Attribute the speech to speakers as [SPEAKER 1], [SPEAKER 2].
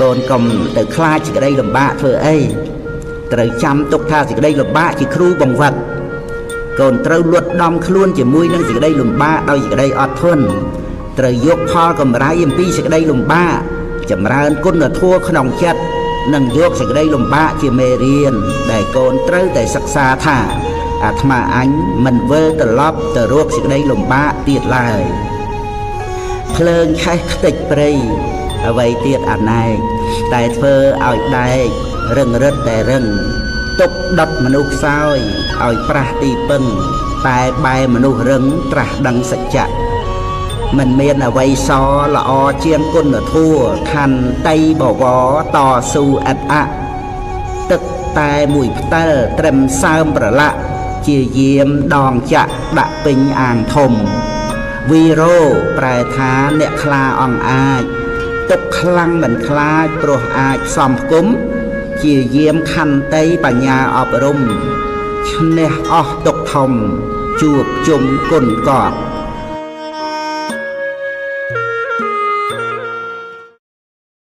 [SPEAKER 1] កូនកុំទៅខ្លាចសេចក្តីលំបាកធ្វើអីត្រូវចាំទុកថាសេចក្តីលំបាកជាគ្រូបង្វឹកកូនត្រូវលួតដំខ្លួនជាមួយនឹងសេចក្តីលំបាកដោយសេចក្តីអត់ធន់ត្រូវយកផលកម្រៃអំពីសេចក្តីលំបាកចម្រើនគុណធម៌ក្នុងចិត្តនិងយកសេចក្តីលំបាកជាមេរៀនដែលកូនត្រូវតែសិក្សាថាអាត្មាអញមិនវិលត្រឡប់ទៅរកសេចក្តីលំបាកទៀតឡើយភ្លើងឆេះខ្ទេចព្រៃអ្វីទៀតអាណែកតែធ្វើឲ្យដែករឹងរិតតែរឹងទុកដុតមនុស្សខ្សោយឲ្យប្រះទីពឹងតែបែមនុស្សរឹងត្រាស់ដឹងសច្ចៈមិនមានអ្វីសល្អជាងគុណធម៌ខន្តីបវរតស៊ូអត់អទឹកតែមួយផ្ទិលត្រឹមសើមប្រឡាក់ជាយាមដងចាក់ដាក់ពេញអាងធំវីរោប្រែថាអ្នកខ្លាអង្អាចទុកខ្លាំងមិនខ្លាចព្រោះអាចសំគុំជាយាមខន្តីបញ្ញាអប់រំឈ្នះអស់ទុកធំជួបជុំគុណកប់